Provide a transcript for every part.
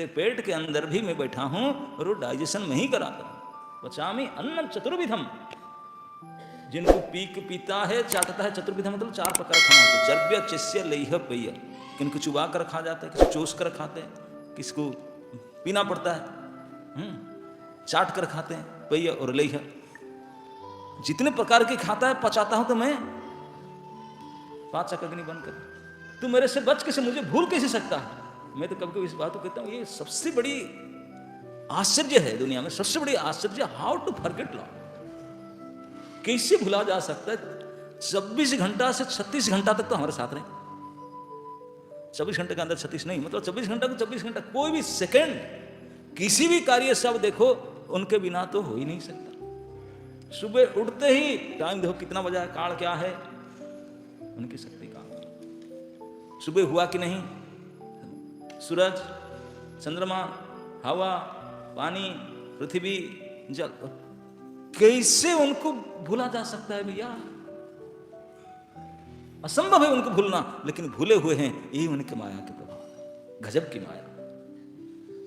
तेरे पेट के अंदर भी मैं बैठा हूं और वो डाइजेशन में ही कराता हूं। पचामी अन्नम चतुर्विधम, जिनको पीक पीता है चाटता है, चतुर्विधम मतलब 4 प्रकार खाना होता है। चर्ब्य चिस्य लेह पेय, किनको चुबा कर खा जाते हैं, किसको चूस कर खाते हैं, किसको पीना पड़ता है, चाट कर खाते हैं, पेय और लेह। जितने प्रकार की खाता है पचाता हूं तो मैं पाचक अग्नि बनकर। तू मेरे से बच कैसे, मुझे भूल कैसे सकता है। मैं तो कभी कभी इस बात को कहता हूं, ये सबसे बड़ी आश्चर्य है दुनिया में, सबसे बड़ी आश्चर्य, हाउ टू फॉरगेट लॉर्ड। कैसे भुला जा सकता है। 24 घंटा से 36 घंटा तक तो हमारे साथ रहे। 24 घंटे के अंदर 36 नहीं, मतलब 24 घंटा तो 24 घंटा, कोई भी सेकंड किसी भी कार्य से आप देखो उनके बिना तो हो ही नहीं सकता। सुबह उठते ही टाइम देखो कितना बजा है, काल क्या है, उनकी शक्ति का। सुबह हुआ कि नहीं, सूरज, चंद्रमा, हवा, पानी, पृथ्वी, जल, कैसे उनको भूला जा सकता है भैया। असंभव है उनको भूलना, लेकिन भूले हुए हैं, यही उनके माया के प्रभाव। गजब की माया,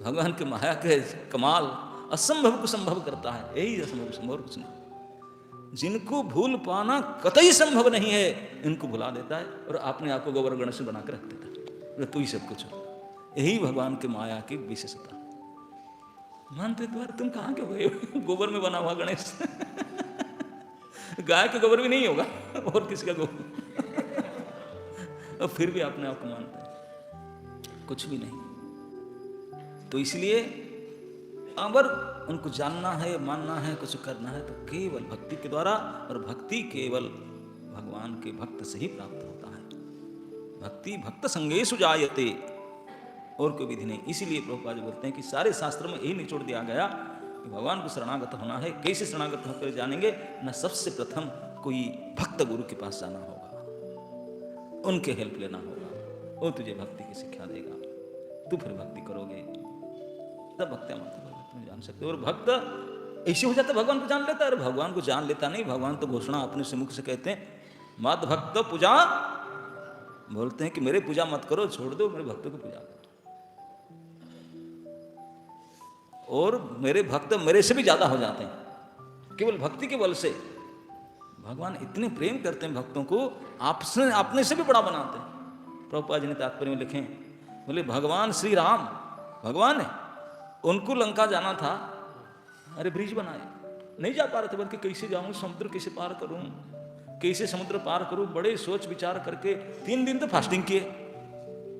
भगवान के माया के कमाल, असंभव को संभव करता है, यही असंभव संभव कुछ नहीं। जिनको भूल पाना कतई संभव नहीं है, इनको भुला देता है और अपने आप को गोबर गणेश बना कर रख देता है, तू ही सब कुछ हो। यही भगवान के माया की विशेषता। मानते तुम्हारे, तुम कहाँ के हुए, गोबर में बना हुआ गणेश। गाय के गोबर भी नहीं होगा और किसका गोबर। और फिर भी अपने आप को मानते हैं, कुछ भी नहीं। तो इसलिए अगर उनको जानना है, मानना है, कुछ करना है, तो केवल भक्ति के द्वारा, और भक्ति केवल भगवान के भक्त से ही प्राप्त होता है। भक्ति भक्त संगेषु जायते, और कोई विधि नहीं। इसीलिए प्रभुपाद जी बोलते हैं कि सारे शास्त्र में यही निचोड़ दिया गया कि भगवान को शरणागत होना है। कैसे शरणागत होकर जानेंगे न, सबसे प्रथम कोई भक्त गुरु के पास जाना होगा, उनके हेल्प लेना होगा, वो तुझे भक्ति की शिक्षा देगा, तू फिर भक्ति करोगे, तब भक्त्या मात्र तुम जान सकते हो। और भक्त ऐसे हो जाता भगवान को जान लेता है। भगवान को जान लेता नहीं, भगवान तो घोषणा अपने से मुख से कहते हैं, मत भक्त पूजा, बोलते हैं कि मेरे पूजा मत करो, छोड़ दो, मेरे भक्तों को पूजा करो। और मेरे भक्त मेरे से भी ज्यादा हो जाते हैं, केवल भक्ति के बल से। भगवान इतने प्रेम करते हैं भक्तों को, आपसे अपने से भी बड़ा बनाते हैं। प्रभुपाद जी ने तात्पर्य में लिखे, बोले भगवान श्री राम, भगवान है, उनको लंका जाना था, अरे ब्रिज बनाए, नहीं जा पा रहे थे, बल्कि कैसे जाऊं, समुद्र कैसे पार करूं, कैसे समुद्र पार करूं, बड़े सोच विचार करके 3 दिन तो फास्टिंग किए।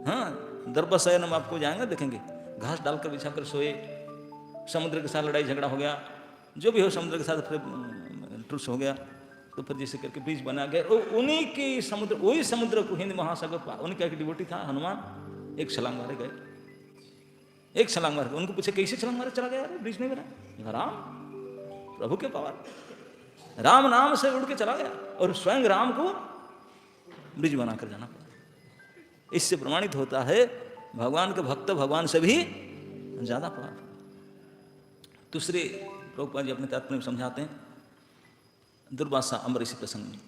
हाँ, दरबसयन हम आपको जाएंगे देखेंगे, घास डालकर बिछाकर सोए, समुद्र के साथ लड़ाई झगड़ा हो गया, जो भी हो समुद्र के साथ फिर ट्रुस हो गया, तो फिर जैसे करके ब्रिज बना गया। उन्हीं की समुद्र, वही समुद्र को हिंद महासागर, उनका एक डिवोटी था हनुमान, एक छलांग मारे गए, एक छलांग मार, उनको पूछे कैसे छलांग मारे चला गया, अरे ब्रिज नहीं बना। राम, प्रभु के पावर, राम नाम से उड़ के चला गया, और स्वयं राम को ब्रिज बनाकर जाना पड़ा। इससे प्रमाणित होता है भगवान के भक्त भगवान से भी ज्यादा प्रभाव। दूसरे प्रभुपाद जी अपने तात्पर्य में समझाते हैं, दुर्वासा अम्बरीश प्रसंग में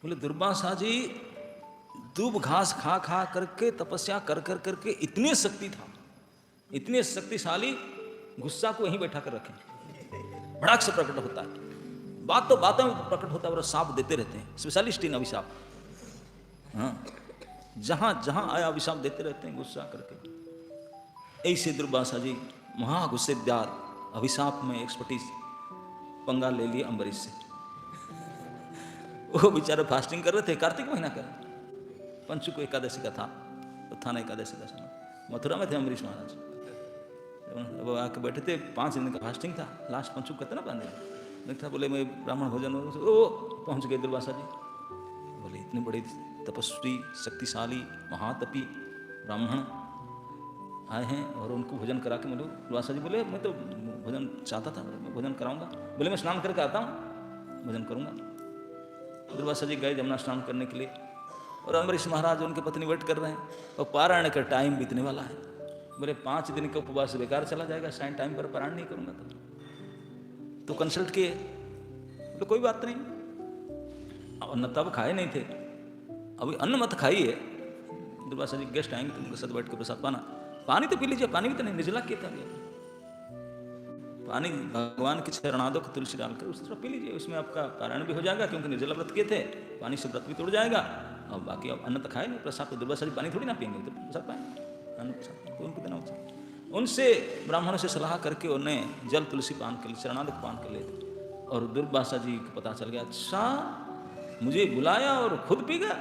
बोले, दुर्वासा जी दूब घास खा खा करके तपस्या कर कर करके इतने शक्ति था, इतने शक्तिशाली, गुस्सा को वहीं बैठा कर रखें, भड़ाक से प्रकट होता है, बातों में प्रकट होता है, और साप देते रहते हैं, स्पेशलिस्ट इन अभिशाप। हाँ, जहां जहां आया अभिशाप देते रहते हैं गुस्सा करके। ऐसे दुर्वासा जी महा गुस्सेदार, अभिशाप में एक्सपर्टीज, पंगा ले लिए अम्बरीश से। वो बेचारे फास्टिंग कर रहे थे, कार्तिक महीना का, पंचुक एकादशी का था, उत्थान एकादशी का समय, मथुरा में थे अम्बरीश महाराज। वो आके बैठे थे, 5 दिन का फास्टिंग था, लास्ट पंचुक कहते ना पाने था, बोले मैं ब्राह्मण भोजन, वो पहुंच गए दुर्वासा जी। बोले इतने बड़े तपस्वी, शक्तिशाली, महातपी ब्राह्मण आए हैं और उनको भोजन करा के मिलो। दुर्वासा जी बोले मैं तो भोजन चाहता था, मैं भोजन कराऊंगा। बोले मैं स्नान करके आता हूँ, भोजन करूंगा। दुर्वासा जी गए जमुना स्नान करने के लिए, और अम्बरीश महाराज उनके पत्नी वेट कर रहे हैं, और पारायण का टाइम बीतने वाला है। बोले 5 दिन का उपवास बेकार चला जाएगा, साइन टाइम पर पारायण नहीं करूंगा तो कंसल्ट किए, बोले कोई बात नहीं, अन्न तब खाए नहीं थे, अभी अन्न मत खाइए, दुर्वासा जी गेस्ट आएंगे तो उनके साथ बैठ के प्रसाद पाना, पानी तो पी लीजिए, पानी भी तो नहीं, निर्जला किया था अभी। पानी भगवान के चरणादों को तुलसी डालकर उस तरह पी लीजिए, उसमें आपका पारायण भी हो जाएगा, क्योंकि निर्जला व्रत किए थे, पानी से व्रत भी तोड़ जाएगा। और बाकी अब अन्न तो खाए नहीं, प्रसाद तो दुर्वासा जी पानी थोड़ी ना पियेंगे, तो प्रसाद पाएंगे, अन्न प्रसाद कोई उनको देना होता। उनसे ब्राह्मणों से सलाह करके उन्हें जल तुलसी पान के लिए, चरणादक पान कर लेते। और दुर्वासा जी को पता चल गया, अच्छा मुझे बुलाया और खुद पी गया,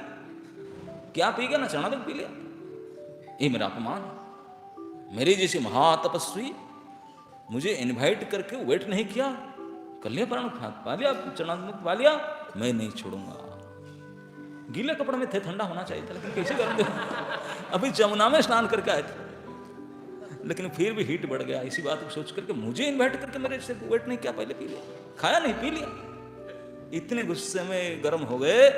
क्या पी गया ना, चरणादक पी लिया, ये मेरा अपमान। मेरे जैसे महातपस्वी मुझे इनवाइट करके वेट नहीं किया, कल्याण प्राण पा लिया, चरणादक पा लिया, मैं नहीं छोड़ूंगा। गीले कपड़े में थे, ठंडा होना चाहिए था, लेकिन कैसे करेंगे, अभी जमुना में स्नान करके आए थे, लेकिन फिर भी हीट बढ़ गया। इसी बात को सोच करके मुझे इनवाइट करके मेरे से वेट नहीं किया, पहले पी लिया, खाया नहीं पी लिया। इतने गुस्से में गर्म हो गए,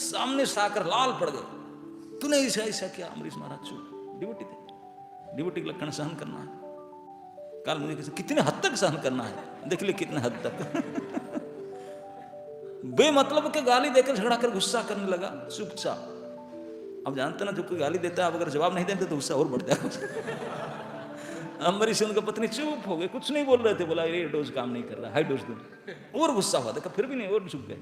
सामने से आकर लाल पड़ गए, तूने ऐसा ऐसा किया। अम्बरीश महाराज चुप, डिवोटी थे, डिवोटी का लक्षण सहन करना है। काल मुझे कितने हद तक सहन करना है, देख ली कितने हद तक। बेमतलब के गाली देकर झगड़ा कर गुस्सा करने लगा चुपचाप। अब जानते ना, जो कोई गाली देता है, अब अगर जवाब नहीं देते तो गुस्सा और बढ़ जाएगा। अम्बरीश उनका पत्नी चुप हो गए, कुछ नहीं बोल रहे थे। बोला ये डोज काम नहीं कर रहा, हाई डोज दो। और गुस्सा हुआ, देखा फिर भी नहीं, और चुप गए।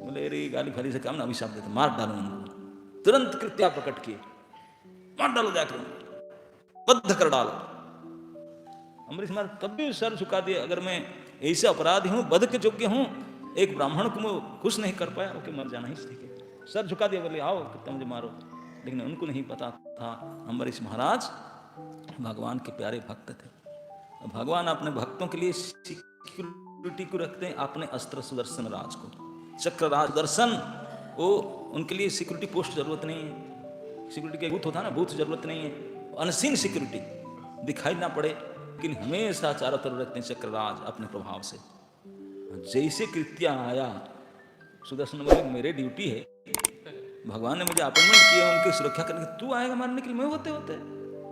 बोले अरे गाली फाली से काम ना, अभिशाप देते, मार डालो उनको। तुरंत कृत्या प्रकट किए, मार डालो जाकर, बद्ध कर डालो। अम्बरीश महाराज तब भी सर झुका दिया, अगर मैं ऐसे अपराधी हूं, बध के योग्य हूं, एक ब्राह्मण को मैं खुश नहीं कर पाया, ओके मर जाना ही ठीक है। सर झुका दिया, बोले आओ कितना मुझे मारो। लेकिन उनको नहीं पता था अम्बरीश महाराज भगवान के प्यारे भक्त थे। भगवान अपने भक्तों के लिए सिक्योरिटी को रखते हैं, अपने अस्त्र सुदर्शन राज को, चक्रराज दर्शन, वो उनके लिए सिक्योरिटी पोस्ट जरूरत नहीं है। सिक्योरिटी का बूथ होता है ना, बूथ जरूरत नहीं है, अनसीन सिक्योरिटी, दिखाई ना पड़े, लेकिन हमेशा चारों तरफ रखते हैं चक्रराज अपने प्रभाव से। जैसे कृत्या आया, सुदर्शन बोले मेरे ड्यूटी है, भगवान ने मुझे अपॉइंटमेंट किया उनकी सुरक्षा करने, तू आएगा मारने के लिए, मैं होते होते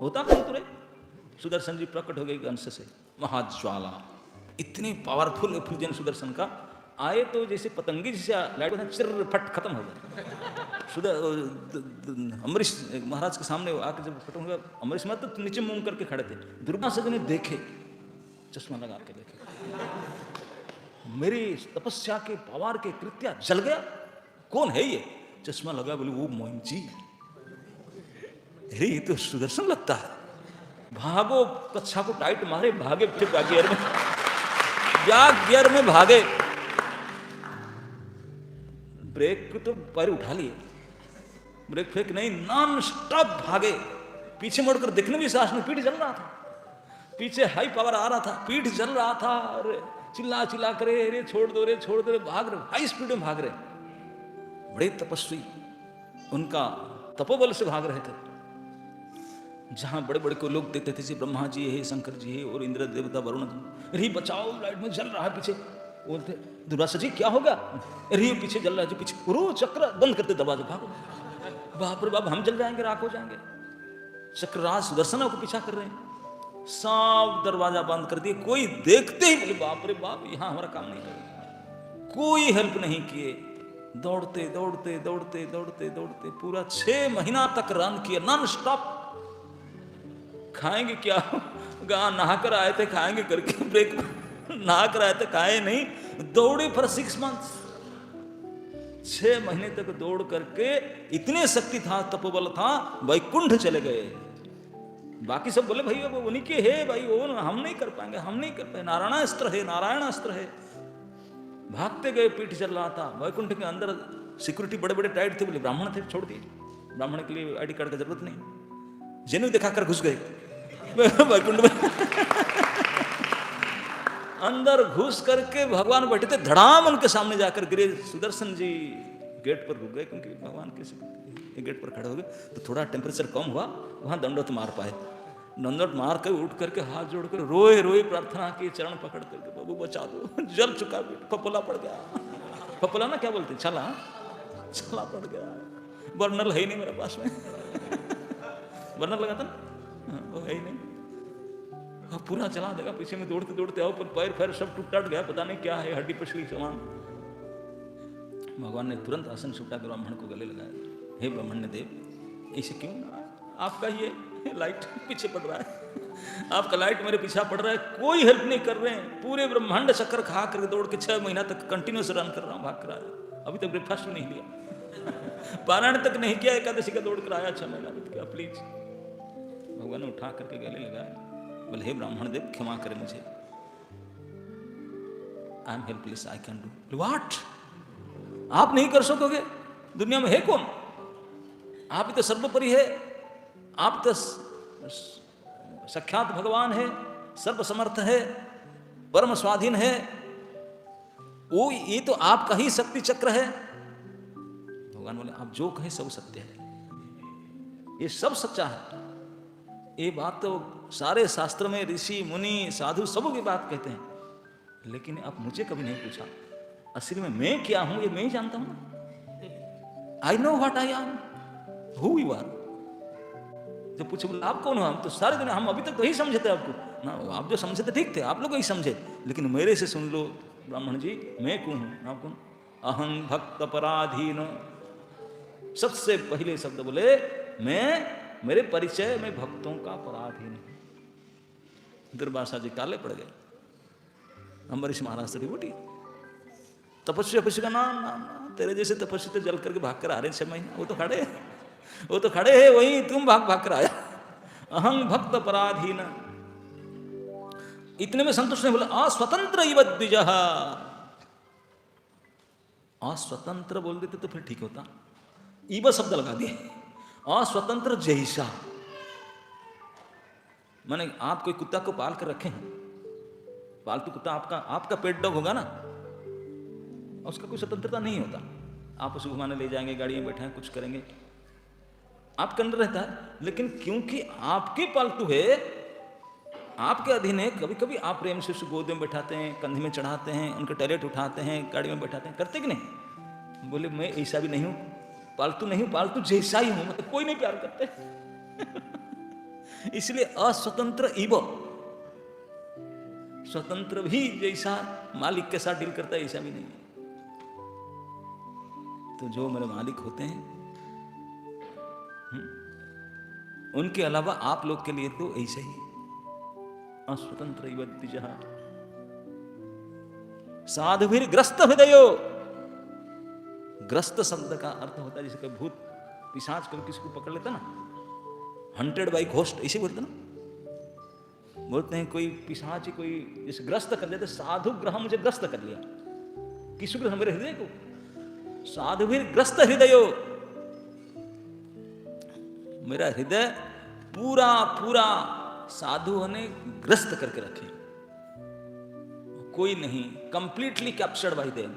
होता कौन तुरे। सुदर्शन जी प्रकट हो गए अंश से, महाज्वाला, इतनी पावरफुल एफ्यूजन सुदर्शन का, आए तो जैसे पतंगी जैसे लाइट चिर फट खत्म हो गया। अम्बरीश महाराज के सामने आकर जब खत्म हो गया, अम्बरीश महाराज तो नीचे मुंह करके खड़े थे। दुर्वासा जी ने देखे, चश्मा लगा के देखे, मेरी तपस्या के पावर के कृत्या जल गया, कौन है ये? चश्मा लगा, बोले वो मोहन जी, अरे ये तो सुदर्शन लगता है। भागो, कच्छा को टाइट मारे, भागे बैक गियर में, बैक गियर में भागे, ब्रेक तो पैर उठा लिए, ब्रेक फेंक नहीं, नॉन स्टॉप भागे। पीछे मुड़कर देखने भी साहस में, पीठ जल रहा था, पीछे हाई पावर आ रहा था, पीठ जल रहा था, और चिल्ला चिल्ला करे, अरे छोड़ दो रे, छोड़ दो रे, भाग रहे, हाई स्पीड में भाग रहे। बड़े तपस्वी, उनका तपोबल से भाग रहे थे। जहां बड़े बड़े को लोग देखते थे, ब्रह्मा जी है, शंकर जी है, और इंद्र देवता वरुण, अरे बचाओ, लाइट में जल रहा है पीछे। बोलते दुर्वासा जी क्या होगा? अरे पीछे जल रहा है, जो पीछे पुरो चक्र बंद करते दरवाजा, भागो, बाप रे बाप, हम जल जाएंगे, राख हो जाएंगे। चक्रराज सुदर्शन को पीछा कर रहे हैं, सब दरवाजा बंद कर दिए। कोई देखते ही बोले बाप रे बाप, यहां हमारा काम नहीं करेगा। कोई हेल्प नहीं किए, दौड़ते दौड़ते दौड़ते दौड़ते दौड़ते पूरा 6 महीना तक रन किए, नॉन स्टॉप। खाएंगे क्या, गां नहाकर आए थे, खाएंगे करके ब्रेक, नहाकर आए थे, खाए नहीं, दौड़े फॉर 6 मंथ्स, 6 महीने तक दौड़ करके, इतने शक्ति था, तपोबल था, वैकुंठ चले गए। बाकी सब बोले भाई अब उन्हीं के है भाई, वो हम नहीं कर पाएंगे, हम नहीं कर पाएंगे, नारायण अस्त्र है, नारायण अस्त्र है। भागते गए, पीठ चल रहा था। वैकुंठ के अंदर सिक्योरिटी बड़े बड़े टाइट थे, बोले ब्राह्मण थे, छोड़ दिए, ब्राह्मण के लिए आईडी कार्ड की जरूरत नहीं। जनेऊ दिखाकर घुस गए वैकुंठ में। अंदर घुस करके भगवान बैठे थे, धड़ाम उनके सामने जाकर गिरे। सुदर्शन जी गेट पर रुक गए, क्योंकि भगवान के गेट पर खड़े हो गए तो थोड़ा टेम्परेचर कम हुआ, वहां दंडोत मार पाए। दंडोत मार कर उठ करके हाथ जोड़ कर रोए रोए प्रार्थना की, चरण पकड़ करके बाबू बचा दो, जल चुका, फपोला पड़ गया। फपोला ना क्या बोलते, छला, छला पड़ गया। बर्नर है ही नहीं मेरे पास में, बर्नर लगाता ना, वो है ही नहीं, पूरा चला देगा। पीछे में दौड़ते दौड़ते आओ, पर पैर फैर सब टूट गया, पता नहीं क्या है, हड्डी पसली सामान। भगवान ने तुरंत आसन से उठाकर ब्राह्मण को गले लगाया, हे ब्राह्मण्य देव, ऐसे क्यों, आपका ये लाइट पीछे पड़ रहा है, आपका लाइट मेरे पीछा पड़ रहा है, कोई हेल्प नहीं कर रहे हैं, पूरे ब्रह्मांड चक्कर खा करके दौड़ के 6 महीना तक कंटिन्यूस रन कर रहा हूँ, भाग कर आया, अभी तक ब्रेकफास्ट भी नहीं लिया, पारायण तक नहीं किया, एकादशी का दौड़ कर आया 6 महीना तक, क्या प्लीज। भगवान ने उठा करके गले लगाया, बोले हे ब्राह्मण देव क्षमा करे मुझे, I am helpless, I can do what, आप नहीं कर सकोगे, दुनिया में है कौन, आप ही तो सर्वोपरि है, आप तो साक्षात भगवान है, सर्वसमर्थ है, परम स्वाधीन है, वो ये तो आपका ही शक्ति चक्र है। भगवान बोले आप जो कहे सब सत्य है, ये सब सच्चा है, ये बात तो सारे शास्त्र में ऋषि मुनि साधु सब की बात कहते हैं, लेकिन आप मुझे कभी नहीं पूछा असली में मैं क्या हूं, ये मैं ही जानता हूं। I know what I am, who you are. जब पूछे बोले आप कौन हो, हम तो सारे दिन, हम अभी तक तो यही समझे थे आपको ना, आप जो समझे थे ठीक थे, आप लोग यही समझे, लेकिन मेरे से सुन लो ब्राह्मण जी, मैं कौन हूं, आप कौन, अहं भक्त पराधीन, सबसे पहले शब्द बोले मैं, मेरे परिचय में भक्तों का पराधीन हूं। दुर्वासा जी काले पड़ गए, अम्बरीश महाराज से डिवोटी, तपस्वी का नाम, तेरे जैसे तपस्वी तो जल करके भाग कर आ रहे 6 महीना, वो तो खड़े हैं, वही तुम भाग कर आया। अहं भक्त पराधीन, इतने में संतुष्ट नहीं, बोला अस्वतंत्र इव द्विजः, अस्वतंत्र बोल देते तो फिर ठीक होता, इव शब्द लगा दिए, अस्वतंत्र जैसा, माने आप कोई कुत्ता को पाल कर रखे हैं, पालतू कुत्ता आपका पेट डॉग होगा ना, उसका कोई स्वतंत्रता नहीं होता, आप उसे घुमाने ले जाएंगे, गाड़ी में बैठाएं, कुछ करेंगे, आपके अंदर रहता है, लेकिन क्योंकि आपके पालतू है, आपके अधीन है, कभी कभी आप प्रेम से उसे गोद में बैठाते हैं, कंधे में चढ़ाते हैं, उनके टॉयलेट उठाते हैं, गाड़ी में बैठाते हैं, करते कि नहीं। बोले मैं ऐसा भी नहीं हूं, पालतू नहीं हूं, पालतू जैसा ही हूं, मतलब कोई नहीं प्यार करते इसलिए अस्वतंत्र इव, स्वतंत्र भी जैसा मालिक के साथ डील करता है ऐसा भी नहीं है। तो जो मेरे मालिक होते हैं उनके अलावा आप लोग के लिए तो ऐसे ही अस्वतंत्र इव द्विजः, साधुभिर ग्रस्त हृदयो, ग्रस्त शब्द का अर्थ होता है जैसे कोई भूत पिशाच कभी किसी को पकड़ लेता ना, हंटेड बाई घोस्ट ऐसे बोलते ना, बोलते हैं कोई पिशाच कोई जैसे ग्रस्त कर लेते, साधु ग्रह मुझे ग्रस्त कर लिया, किसी ग्रह मेरे हृदय को, साधुभिर ग्रस्त हृदयो, मेरा हृदय पूरा पूरा साधुओं ने ग्रस्त करके रखे, कोई नहीं, completely captured by them,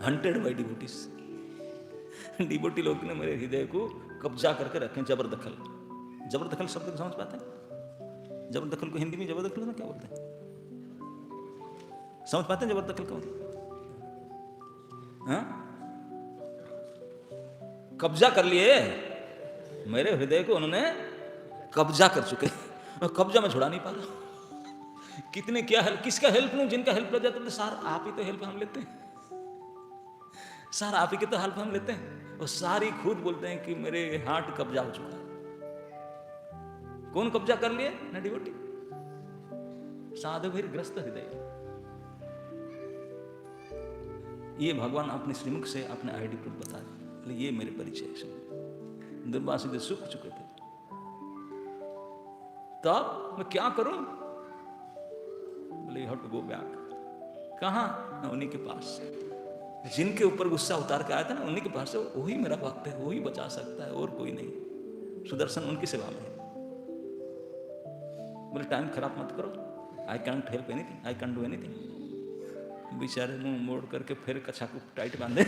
hunted by devotees, devotee लोग ने मेरे हृदय को कब्जा करके रखे, जबरदखल, जबरदखल शब्द को समझ पाते हैं, जबरदखल को हिंदी में जबरदखल ना क्या बोलते हैं, समझ पाते हैं जबरदखल का मतलब, हाँ? कब्जा कर लिए मेरे हृदय को, उन्होंने कब्जा कर चुके, और कब्जा में छुड़ा नहीं पा रहा। कितने क्या हेल्प, किसका हेल्प लूं, जिनका हेल्प लग जाता है सार आप ही तो हेल्प हम लेते हैं, सार आप ही के तो हेल्प हम लेते हैं, और सारी खुद बोलते हैं कि मेरे हार्ट कब्जा हो चुका है। कौन कब्जा कर लिए ना, डिवोटी, साधुभिर ग्रस्त हृदय। ये भगवान अपने श्रीमुख से अपने आईडी प्रूफ बता रहे, ये मेरे परिचय। दुर्वासा जी सूख चुके थे, तब मैं क्या करूं, बोले you have to go back. कहां, उन्हीं के पास, जिनके ऊपर गुस्सा उतार के आया था ना, उन्हीं के पास, वही मेरा भक्त है, वही बचा सकता है और कोई नहीं। सुदर्शन उनकी सेवा में है। बोले टाइम खराब मत करो, I can't help anything, I can't do anything. बेचारे मुंह मोड़ करके फिर कछा को टाइट बांधे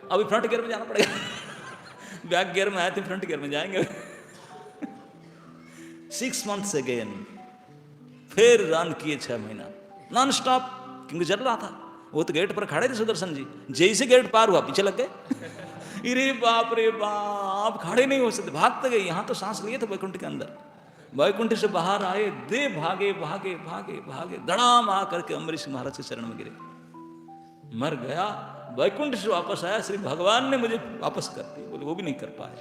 अभी फ्रंट गियर में जाना पड़ेगा बैक गियर में आए थे, फ्रंट गियर में जाएंगे 6 months अगेन, फिर रन किए 6 महीना नॉन स्टॉप, क्योंकि जल रहा था। वो तो गेट पर खड़े थे सुदर्शन जी, जैसे गेट पार हुआ पीछे लग गए अरे बाप रे बाप, खड़े नहीं हो सकते, भागते गए। यहाँ तो सांस लिए थे वैकुंठ के अंदर, वैकुंठ से बाहर आए, दे भागे भागे भागे भागे, धड़ाम आ करके अम्बरीश महाराज के चरण में गिरे, मर गया। वैकुंठ से वापस आया, श्री भगवान ने मुझे वापस कर दिया। बोले वो भी नहीं कर पाए,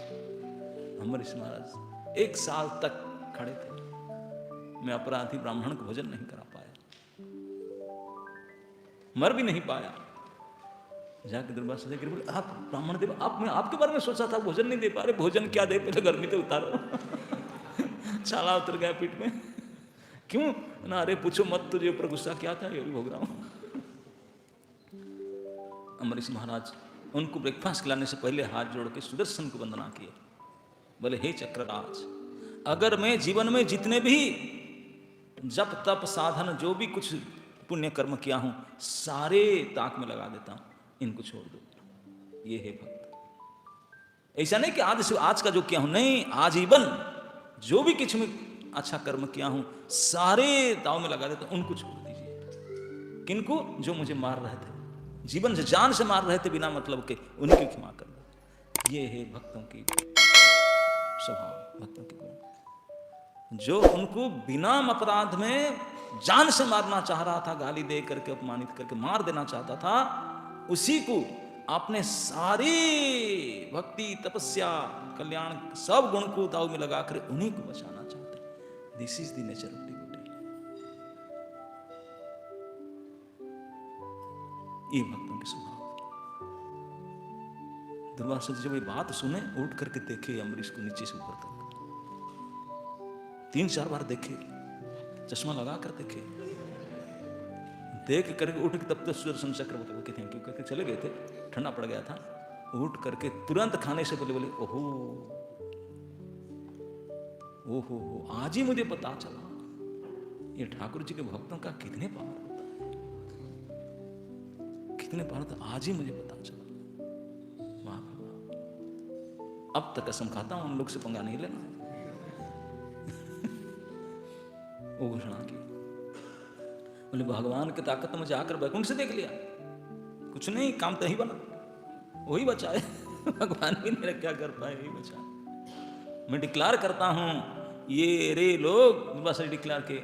अम्बरीश महाराज 1 साल तक खड़े थे। मैं अपराधी ब्राह्मण को भोजन नहीं करा पाया, मर भी नहीं पाया। जाके दुर्वासा जी बोले, आप ब्राह्मण देव, आप, मैं आपके बारे में सोचा था, भोजन नहीं दे पा रहे। भोजन क्या दे, पहले गर्मी तो उतारो। छाला उतर गया पीठ में। क्यों ना, अरे पूछो मत, तुझे ऊपर गुस्सा क्या था, ये भी भोग रहा हूं। अम्बरीश महाराज उनको ब्रेकफास्ट खिलाने से पहले हाथ जोड़ के सुदर्शन को वंदना किए। बोले, हे चक्रराज, अगर मैं जीवन में जितने भी जप तप साधन जो भी कुछ पुण्य कर्म किया हूं, सारे ताक में लगा देता हूं, इनको छोड़ दो। ये है भक्त। ऐसा नहीं कि आज का जो किया हूं, नहीं, आजीवन जो भी कुछ में अच्छा कर्म किया हूं, सारे दाव में लगा देता हूं, उनको छोड़ दीजिए। किनको? जो मुझे मार रहे थे, जीवन से जान से मार रहे थे बिना मतलब के, उनकी क्षमा कर दो। ये है भक्तों की स्वभाव, भक्तों की गुण। जो उनको बिना अपराध में जान से मारना चाह रहा था, गाली दे करके, अपमानित करके मार देना चाहता था, उसी को आपने सारी भक्ति तपस्या कल्याण सब गुण को दाव में लगाकर उन्हीं को बचाना चाहते हैं। This is the nature of devotee. ये भक्तों के स्वभाव। दुर्वासा जी जब ये बात सुने, उठ करके देखे अम्बरीश को नीचे से ऊपर तक, 3-4 बार देखे, चश्मा लगा कर देखे, देख करके उठ के तब तक सुदर्शन चक्र बोले कि थैंक यू करके चले गए थे, ठंडा पड़ गया था। उठ करके तुरंत खाने से पहले बोले, ओहो ओहो, आज ही मुझे पता चला ये ठाकुर जी के भक्तों का कितने पावर होता है, कितने पावर होता, आज ही मुझे पता चला। वाह वाह, अब तक कसम खाता हूं, उन लोग से पंगा नहीं लेना। वो घोषणा की, बोले भगवान की ताकत तो मुझे आकर बैकुंठ से देख लिया, कुछ नहीं, काम तो ही बना, वही बचाए। भगवान भी मेरा क्या कर पाए, वही बचाए। मैं डिक्लेयर करता हूं, ये रे लोग, दुर्वासा डिक्लेयर के,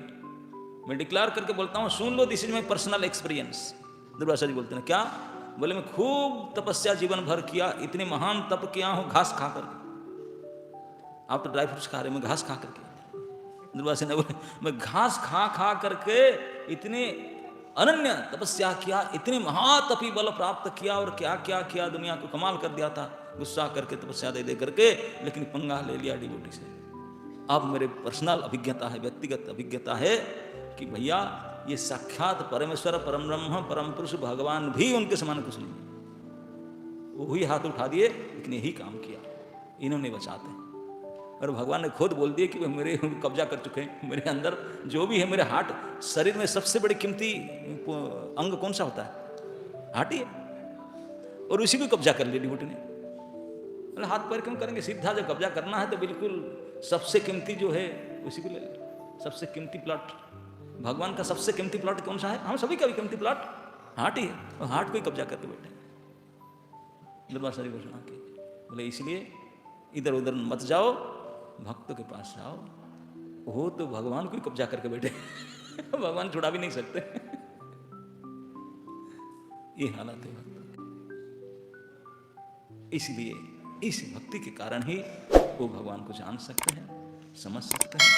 मैं डिक्लेयर करके बोलता हूं, सुन लो, this is my personal experience. Durvasa ji बोलते हैं, क्या? बोले, मैं खूब तपस्या जीवन भर किया, इतने महान तप किया हूं घास खा करके। आप तो ड्राई फ्रूट्स खा रहे, मैं घास खा करके। दुर्वासा ने बोले, मैं घास खा खा करके इतने अनन्य तपस्या किया, इतने महातपी बल प्राप्त किया, और क्या क्या किया, दुनिया को कमाल कर दिया था, गुस्सा करके तपस्या दे करके, लेकिन पंगा ले लिया डिवोटी से। अब मेरे पर्सनल अभिज्ञता है, व्यक्तिगत अभिज्ञता है कि भैया ये साक्षात परमेश्वर, परम ब्रह्म, परम पुरुष भगवान भी उनके समान कुछ नहीं है। वही हाथ उठा दिए, लेकिन यही काम किया, इन्होंने बचाते हैं। और भगवान ने खुद बोल दिया कि मेरे कब्जा कर चुके हैं, मेरे अंदर जो भी है, मेरे हार्ट, शरीर में सबसे बड़ी कीमती अंग कौन सा होता है? हार्ट ही है, और उसी को कब्जा कर लिया डिवोटी ने। हाथ पैर क्यों करेंगे, सीधा जब कब्जा करना है तो बिल्कुल सबसे कीमती जो है उसी को ले ले। सबसे कीमती प्लॉट, भगवान का सबसे कीमती प्लॉट कौन सा है? हम सभी का भी कीमती प्लॉट हार्ट ही है, और हार्ट को ही कब्जा करके बैठे। दुर्वासा जी घोषणा की, बोले इसलिए इधर उधर मत जाओ, भक्तों के पास जाओ, वो तो भगवान को ही कब्जा करके बैठे। भगवान छुड़ा भी नहीं सकते। ये हालत है भक्त। इसलिए इस भक्ति के कारण ही वो भगवान को जान सकते हैं, समझ सकते हैं,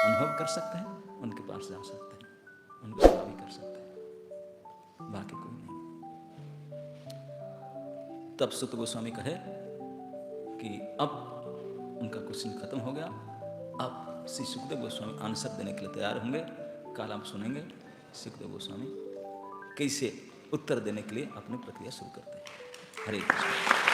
अनुभव कर सकते हैं, उनके पास जा सकते हैं, उनको सेवा भी कर सकते हैं, बाकी कोई नहीं। तब सुत गोस्वामी कहे कि अब उनका क्वेश्चन खत्म हो गया, अब श्री सुखदेव गोस्वामी आंसर देने के लिए तैयार होंगे। कल आप सुनेंगे सुखदेव गोस्वामी कैसे उत्तर देने के लिए अपनी प्रक्रिया शुरू करते हैं। हरे कृष्ण।